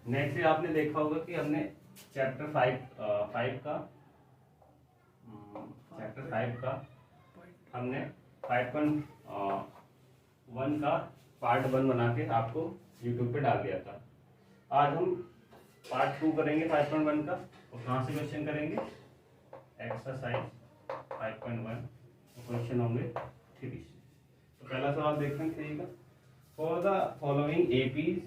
Next आपने देखा होगा कि हमने चैप्टर 5 का हमने 5.1 का पार्ट 1 बना के आपको यूट्यूब पे डाल दिया था। आज हम पार्ट 2 करेंगे 5.1 का। और कहाँ से क्वेश्चन करेंगे? एक्सरसाइज 5.1 क्वेश्चन होंगे 3 से। तो पहला सवाल देखते हैं 3 का। For the following APs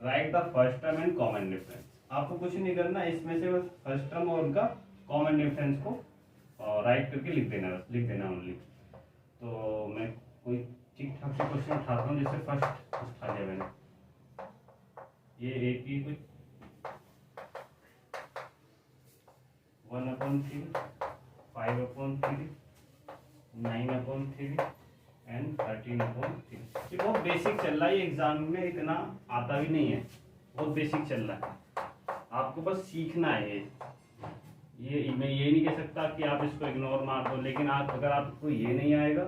right the first term and common difference. आपको कुछ नहीं करना, इसमें से बस फर्स्ट टर्म और उनका कॉमन डिफरेंस को राइट करके लिख देना ओनली। तो मैं कोई ठीक ठाक से क्वेश्चन उठाता हूँ जिससे फर्स्ट उठा लिया मैंने। ये एपी कुछ 1/3, 5/3, 9/3 एंड 13/3। ये बहुत बेसिक चल रहा है, ये एग्जाम में इतना आता भी नहीं है, बहुत बेसिक चल रहा है। आपको बस सीखना है। ये मैं ये नहीं कह सकता कि आप इसको इग्नोर मार दो, लेकिन अगर आपको ये नहीं आएगा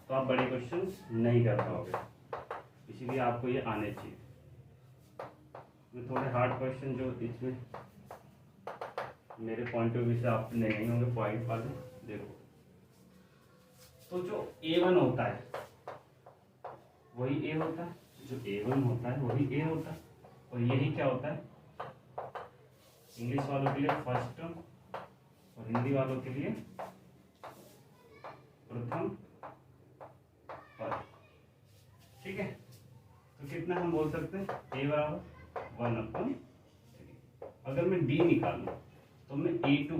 तो आप बड़े क्वेश्चन नहीं कर पाओगे, इसीलिए आपको ये आने चाहिए। थोड़े हार्ड क्वेश्चन जो इसमें मेरे पॉइंट ऑफ व्यू से आप नहीं होंगे पॉइंट वाले। देखो, तो जो A1 होता है वही A होता है, जो A1 होता है वही A होता है। और यही क्या होता है? इंग्लिश वालों के लिए फर्स्ट टर्म और हिंदी वालों के लिए प्रथम पद। ठीक है, तो कितना हम बोल सकते हैं? A बराबर 1/3। अगर मैं D निकालूं तो मैं A2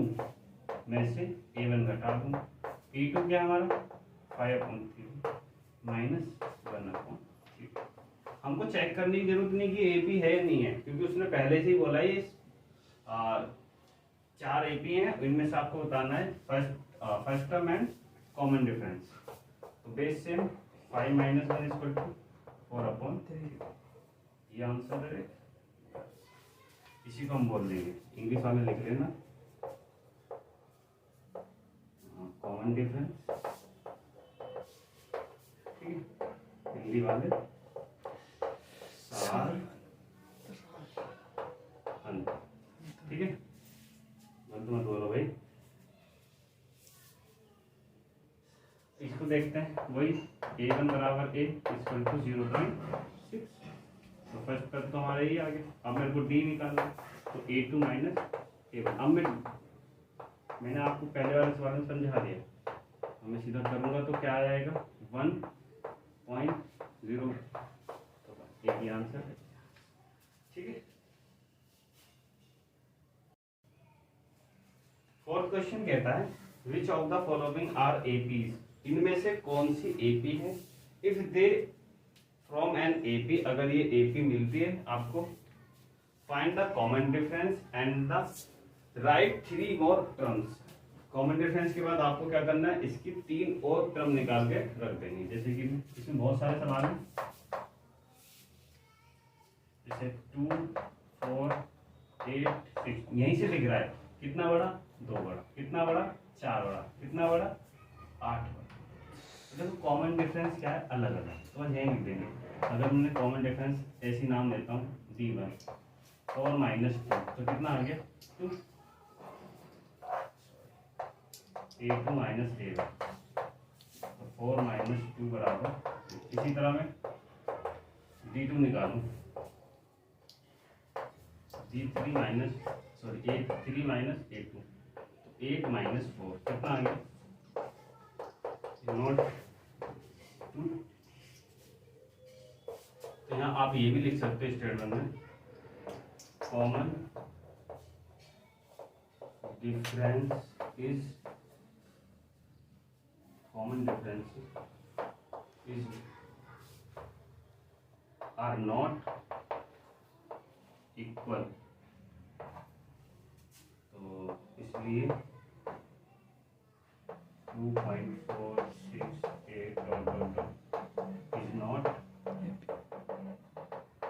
में से A1 घटा दूँ। A2 क्या हमारा 5/3 -1/3। हमको चेक करने की जरूरत नहीं कि AP है या नहीं है, क्योंकि उसने पहले से ही बोला ये 4 AP हैं, इनमें से आपको बताना है first term and common difference. तो बेस सेम 5 - 1 = 4/3। ये आंसर है। इसी को हम बोल देंगे, इंग्लिश वाले लिख लेना कॉमन डिफरेंस, ठीक है। हिंदी वाले सार अंतर, ठीक है। मत बोलो भाई। इसको देखते हैं, वही A1 बराबर A = 0.6। तो फर्स्ट तक तो हमारा ही आ गया। अब मेरे को D निकालना, तो A2 - A1। अब मैंने आपको पहले वाले सवाल में समझा दिया। अब मैं सीधा करूंगा तो क्या आ जाएगा? 1.0। तो एक ही आंसर है, ठीक है। फोर्थ क्वेश्चन कहता है which of the following are APs. इनमें से कौन सी एपी है? If they from an AP, अगर ये एपी मिलती है आपको, find the common difference and the write 3 more terms. Common difference के बाद आपको क्या करना है? इसकी 3 और टर्म निकाल के रख देंगे। जैसे कि इसमें बहुत सारे सवाल हैं, जैसे 2, 4, 8, 6 यहीं से दिख रहा है। कितना बड़ा? 2 बड़ा। कितना बड़ा? 4 बड़ा। कितना बड़ा? 8 बड़ा। तो देखो कॉमन डिफरेंस क्या है? अलग अलग। तो बस यहीं लिख देंगे। अगर मैंने कॉमन डिफरेंस ऐसी नाम देता हूँ D1 4 - 2, तो कितना आ गया? 2। A2 - A1, तो 4 - 2 बराबर। इसी तरह मैं D2 निकालूं, A3 - A2, तो 8 - 4 कितना आ गया? नॉट 2। तो यहाँ आप ये भी लिख सकते हैं स्टेटमेंट में, common difference are not equal. तो इसलिए 2.468 इज नॉट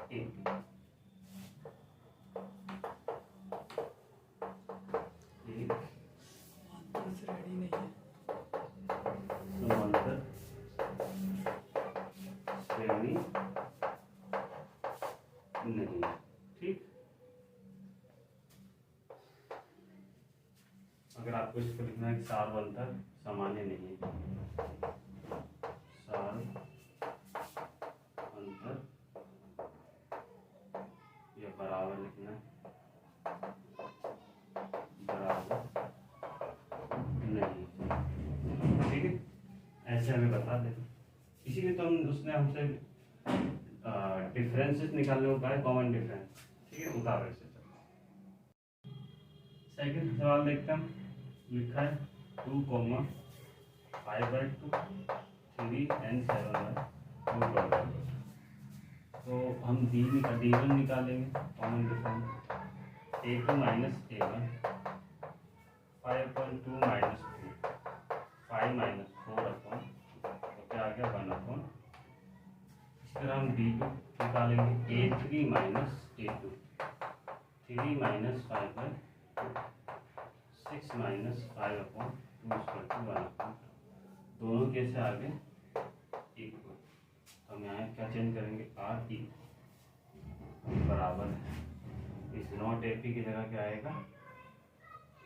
AP। रेडी नहीं है। समांतर श्रेणी नहीं, ठीक। अगर आपको इसको लिखना है कि सार्व अंतर सामान्य नहीं है, सार्व अंतर या बराबर लिखना है, बराबर नहीं, ठीक है, ऐसे हमें बता दें। इसीलिए तो हम उसने हमसे डिफरेंसेस निकालने को कहा है, कॉमन डिफरेंस, ठीक है, उदाहरण से। सेकंड सवाल देखते हैं, लिखा है 2,5/2 3 and 7/2। तो हम D1 निकालेंगे common difference, A2 minus A1 5/2 minus 2 5 minus 4/2, तो क्या आ गया 1/2। इस तरह हम D2 निकालेंगे A3 minus A2 3 minus 5/2 6 minus 5/2 1/2। दोनों कैसे आ गए इक्वल। हम यहाँ क्या चेंज करेंगे, आर इक्वल बराबर है, इस नॉट एपी की जगह क्या आएगा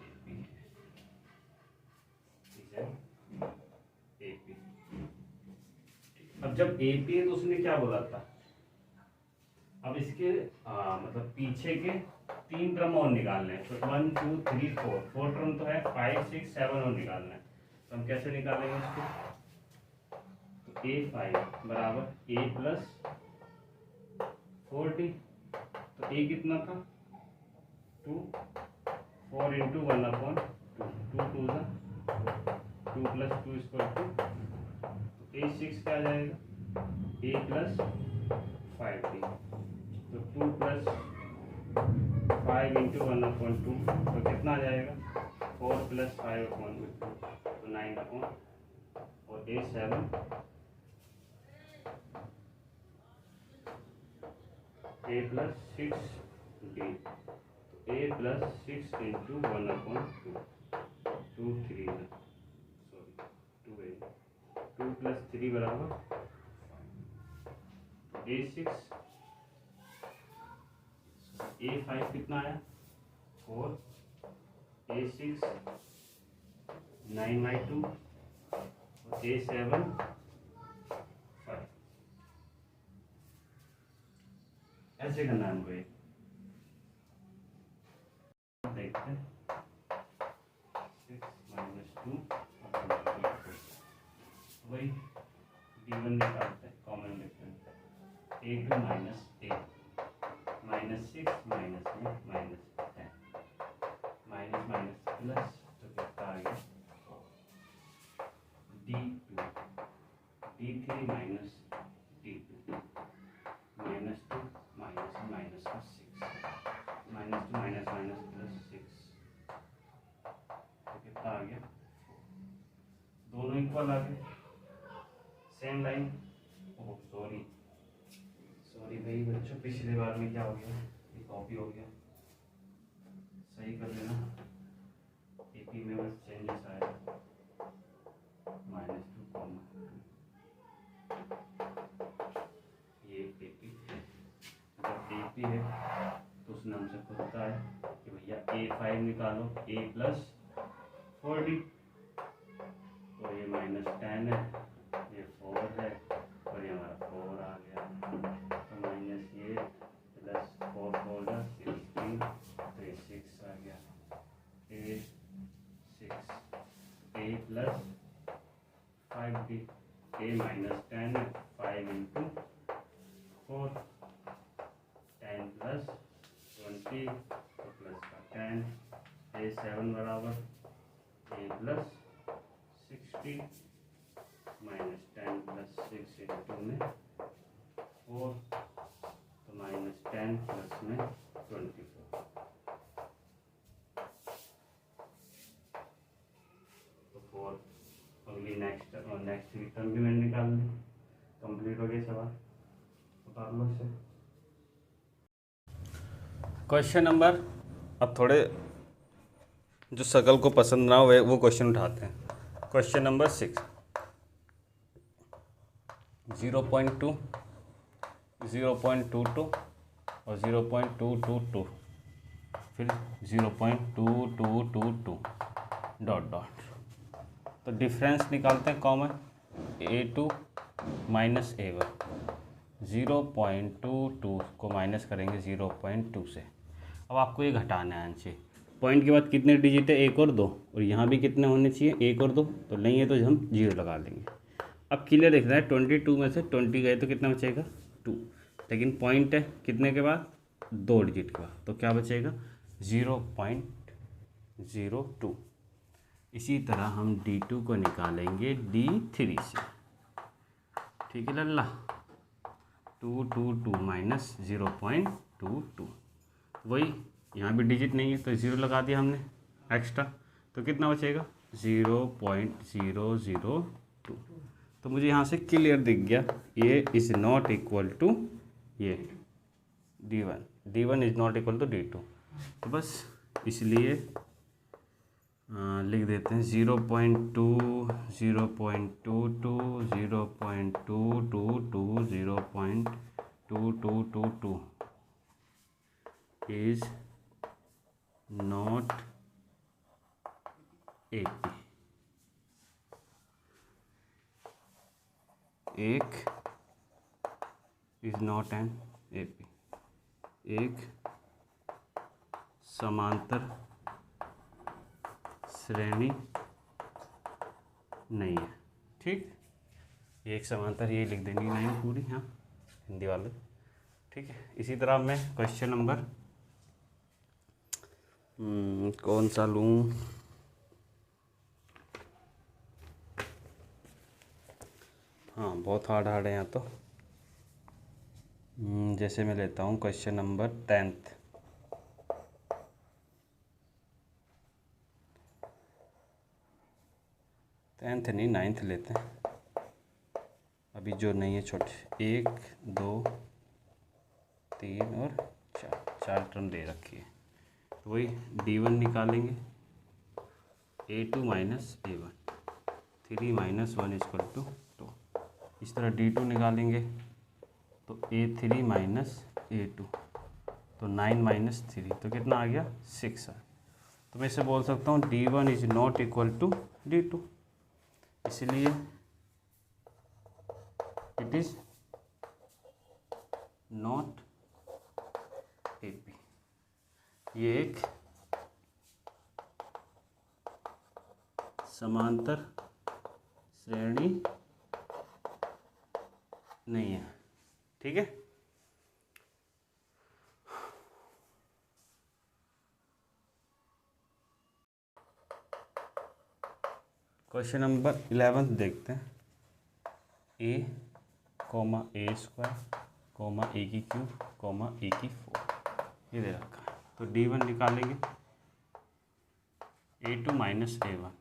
एपी, एपी। अब जब एपी है तो उसने क्या बोला था, अब इसके मतलब पीछे के 3 टर्म और निकालने हैं, तो 1 2 3 4 टर्म तो है, 5 6 7 और निकालना है। तो हम कैसे निकालेंगे इसको, तो A5 बराबर A प्लस 4D, तो A कितना था 2, 4 इंटू 1/2, 2 2 ज़ा 2 प्लस 2 इक्वल टू, तो A6 क्या आ जाएगा A प्लस 5D, तो 2 प्लस 5 इंटू 1/2, तो कितना आ जाएगा 4 प्लस 5/2, तो 9/, और A7 A प्लस 6D, तो A plus 6 into 1/2 2 3 sorry 2 plus 3 बराबर A6 A5 कितना आया 4, A6 9/2, और A7 5। ऐसे करना है हमको, देखते हैं 6 माइनस 2 वही D1 निकालते हैं, common difference A2 minus A minus 6 minus में माइनस 10 माइनस माइनस प्लस, तो कितना आ गया D2 D3 minus D2 minus 2 minus minus का 6 माइनस 2 माइनस माइनस प्लस 6, तो कितना आ गया, दोनों इक्वल आ गए, सेम लाइन। ओह सॉरी भाई बच्चों, पिछले बार में क्या हो गया, ये कॉपी हो गया, सही कर लेना। एपी में बस चेंजेस आया, -2 ये एपी, जब एपी है तो उसने हमसे पूछता है कि भैया A5 निकालो A प्लस 4D, तो ये -10 है, ये 4 है, और ये हमारा 4 आ गया, तो माइनस ये प्लस 4 4 16, तो ये 6 आ गया, A6 A plus 5D, A -10 है, 5 इंटू 4 10 प्लस 20, तो प्लस का 10, A7 बराबर A plus 60 minus 10 plus 6 into में 4, तो -10 प्लस में 24, तो 4। अगली नेक्स्ट टर्म भी मैंने निकाल ली, कंप्लीट हो गया सवाल, उतार लो इसे। क्वेश्चन नंबर, अब थोड़े जो सकल को पसंद ना हो वो क्वेश्चन उठाते हैं। क्वेश्चन नंबर 6, 0.2 0.22 और 0.222, फिर 0.2222, डॉट डॉट, तो डिफरेंस निकालते हैं कॉमन, A2 माइनस A1, 0.22 को माइनस करेंगे 0.2 से। अब आपको ये घटाना है आंसर, पॉइंट के बाद कितने डिजिट है, 1 और 2, और यहाँ भी कितने होने चाहिए, 1 और 2, तो नहीं है तो हम 0 लगा देंगे। अब क्लियर दिख रहा है 22 में से 20 गए तो कितना बचेगा 2, लेकिन पॉइंट है कितने के बाद, 2 डिजिट के बाद, तो क्या बचेगा 0.02। इसी तरह हम D2 को निकालेंगे D3 से, ठीक है लल्ला, 222 माइनस 0.22, वही यहाँ भी डिजिट नहीं है तो 0 लगा दिया हमने एक्स्ट्रा, तो कितना बचेगा 0.002। तो मुझे यहाँ से क्लियर दिख गया ये इज़ नॉट इक्वल टू ये D1 is not equal to D2, तो बस इसलिए लिख देते हैं 0.2, 0.22, 0.222, 0.2222 is not AP। एक is not an AP, एक समांतर श्रेणी नहीं है, ठीक, एक समांतर, ये लिख देनी लाइन पूरी, हाँ हिंदी वाले, ठीक है। इसी तरह मैं क्वेश्चन नंबर कौन सा लूँ, हाँ बहुत हार्ड है यहाँ तो, जैसे मैं लेता हूँ क्वेश्चन नंबर 10th, नहीं 9th लेते हैं, अभी जो नहीं है छोटे, 1 2 3 और 4 टर्म दे रखी है, तो वही D1 निकालेंगे, A2 minus A1, 3 minus 1 equal to 2। इस तरह D2 निकालेंगे तो A3 माइनस A2, तो 9 माइनस 3, तो कितना आ गया 6 है। तो मैं इसे बोल सकता हूँ D1 is not equal to D2, इसलिए इट इज नॉट AP। ये एक समांतर श्रेणी नहीं है, ठीक है। क्वेश्चन नंबर 11 देखते हैं, A, A स्क्वायर, A की क्यूब, A की 4, ये दे रखा है। तो D1 निकालेंगे, A2 माइनस A1,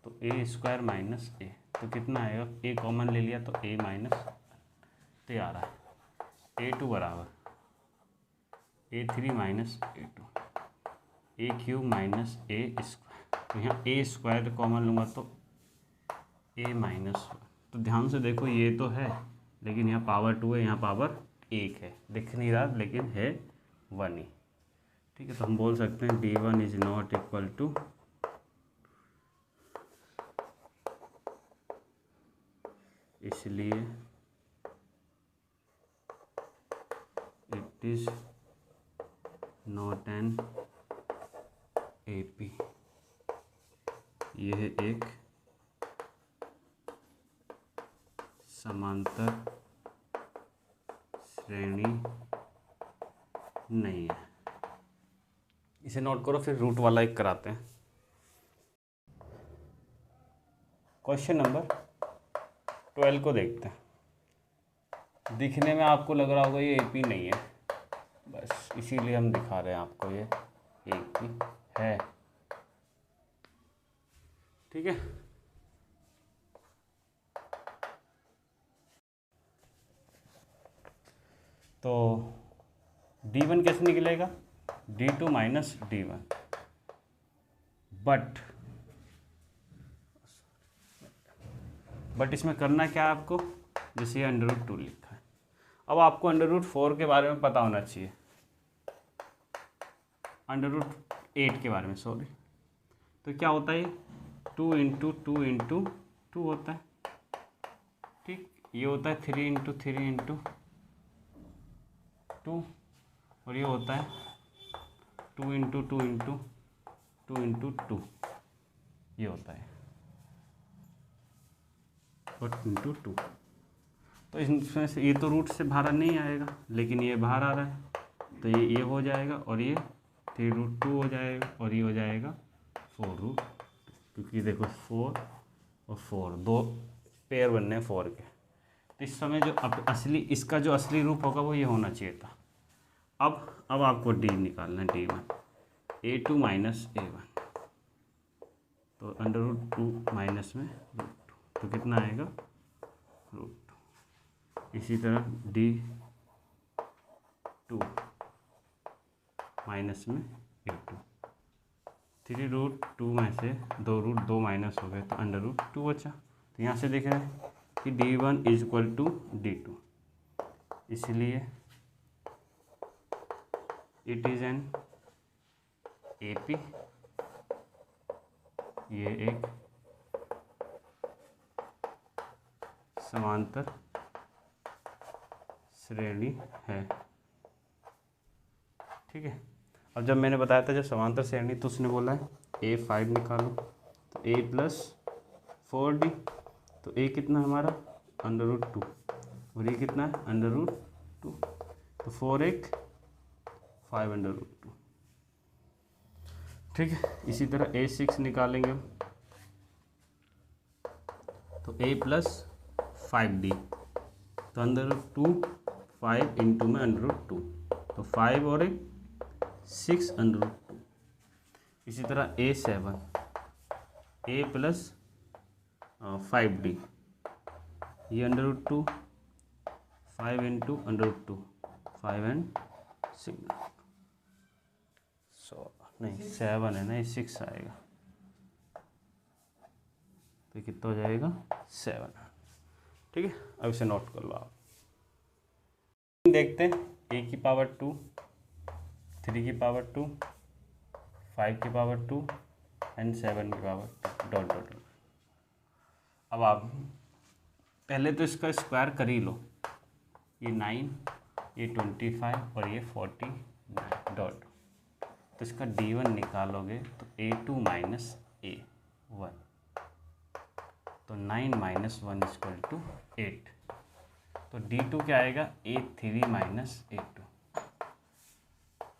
तो A स्क्वायर माइनस A, तो कितना आएगा, A कॉमन ले लिया तो A माइनस, तो आ रहा है A2 बराबर A3 minus A2, A cube minus A square, तो यहाँ A स्क्वायर कॉमन लूँगा तो A माइनस 1, तो ध्यान से देखो ये तो है, लेकिन यहाँ पावर 2 है, यहाँ पावर 1 है, दिख नहीं रहा लेकिन है 1 ही, ठीक है। तो हम बोल सकते हैं D1 is not equal to, इसलिए it is not an AP। यह एक समांतर श्रेणी नहीं है। इसे नोट करो, फिर रूट वाला एक कराते हैं। क्वेश्चन नंबर 12 को देखते हैं। दिखने में आपको लग रहा होगा ये AP नहीं है, बस इसीलिए हम दिखा रहे हैं आपको ये AP है, ठीक है। तो D1 कैसे निकलेगा, D2 माइनस D1, बट इसमें करना क्या है आपको, जैसे ये √2 लिखा है। अब आपको √4 के बारे में पता होना चाहिए, √8 के बारे में, सॉरी। तो क्या होता है 2 इंटू 2 इंटू 2 होता है, ठीक। ये होता है 3 इंटू 3 इंटू 2, और ये होता है 2 इंटू 2 इंटू 2 इंटू 2, ये होता है और इंटू 2। तो इसमें से ये तो रूट से बाहर नहीं आएगा, लेकिन ये बाहर आ रहा है, तो ये हो जाएगा और ये 3√2 हो जाएगा और ये हो जाएगा 4√2, क्योंकि देखो 4 और 4 दो पेयर बनने हैं 4 के। तो इस समय जो असली इसका जो असली रूप होगा वो ये होना चाहिए था। अब आपको डी निकालना है, D1 A2 माइनस A1, तो √2 माइनस में √2, तो कितना आएगा √2। इसी तरह D2 माइनस में A2, 3√2 में से 2√2 माइनस हो गए तो √2 बचा। तो यहाँ से देख रहे हैं कि D1 is equal to D2, इसलिए इट इज़ एन AP, ये एक समांतर श्रेणी है, ठीक है। अब जब मैंने बताया था जब समांतर श्रेणी, तो उसने बोला है A5 निकालो, तो A प्लस 4D, तो A कितना है हमारा √2 और ये कितना है √2, तो 4 एक 5√2, ठीक है। इसी तरह A6 निकालेंगे हम, तो A प्लस 5D, तो √2 5 इंटू में √2, तो 5 और 6√2। इसी तरह A7 A प्लस 5D, ये √2 5 इंटू √2 5 एंड 6, नहीं 7 है ना, ये 6 आएगा, तो कितना हो जाएगा 7, ठीक है। अब इसे नोट कर लो आप। देखते हैं A की पावर 2, 3 की पावर 2, 5 की पावर 2 एंड 7 की पावर 2 डॉट डॉट डॉट। अब आप पहले तो इसका स्क्वायर कर ही लो, ये 9, ये 25 और ये 49 डॉट। तो इसका D1 निकालोगे तो A2 माइनस A1, तो 9 माइनस 1 इक्वल टू 8, तो D2 क्या आएगा A3 माइनस A2,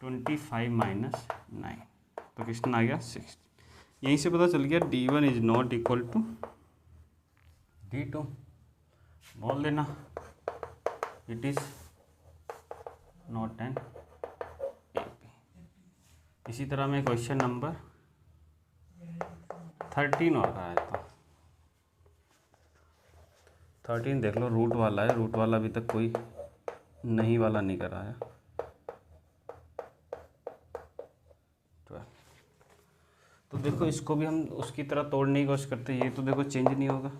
25 माइनस 9, तो कितना आ गया 6। यहीं से पता चल गया D1 is not equal to D2, बोल देना it is not an AP। इसी तरह में क्वेश्चन नंबर 13 और रहा है, तो 13 देख लो, रूट वाला है, रूट वाला अभी तक कोई नहीं वाला नहीं कर रहा है। 12, तो देखो इसको भी हम उसकी तरह तोड़ने की कोशिश करते हैं। ये तो देखो चेंज नहीं होगा,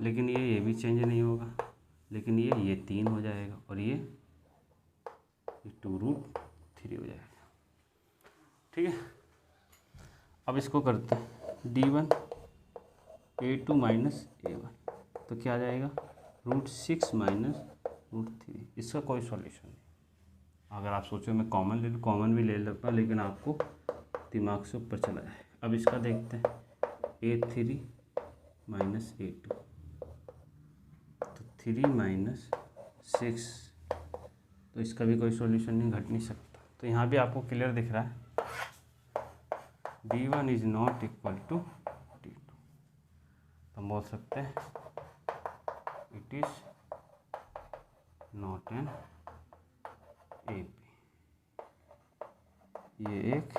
लेकिन ये भी चेंज नहीं होगा, लेकिन ये 3 हो जाएगा और ये 2√3 हो जाएगा, ठीक है। अब इसको करते हैं D1 A2 माइनस A1, तो क्या आ जाएगा √6 माइनस √3। इसका कोई सॉल्यूशन नहीं। अगर आप सोचो मैं कॉमन ले लूँ, कॉमन भी ले लेता, लेकिन आपको दिमाग से ऊपर चला जाए। अब इसका देखते हैं A3 माइनस A2, तो 3 माइनस 6, तो इसका भी कोई सॉल्यूशन नहीं, घट नहीं सकता। तो यहाँ भी आपको क्लियर दिख रहा है D1 is not equal to D2, तो हम बोल सकते हैं it is not an AP। ये एक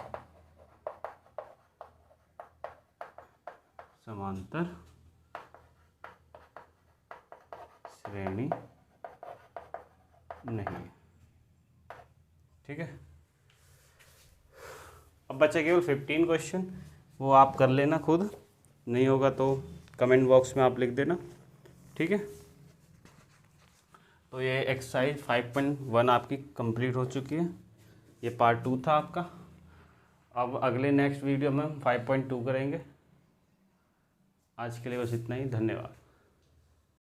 समांतर श्रेणी नहीं है, ठीक है। अब बचा केवल 15 क्वेश्चन, वो आप कर लेना खुद, नहीं होगा तो कमेंट बॉक्स में आप लिख देना, ठीक है। तो ये एक्सरसाइज 5.1 आपकी कंप्लीट हो चुकी है। ये पार्ट 2 था आपका। अब अगले नेक्स्ट वीडियो में हम 5.2 करेंगे। आज के लिए बस इतना ही, धन्यवाद।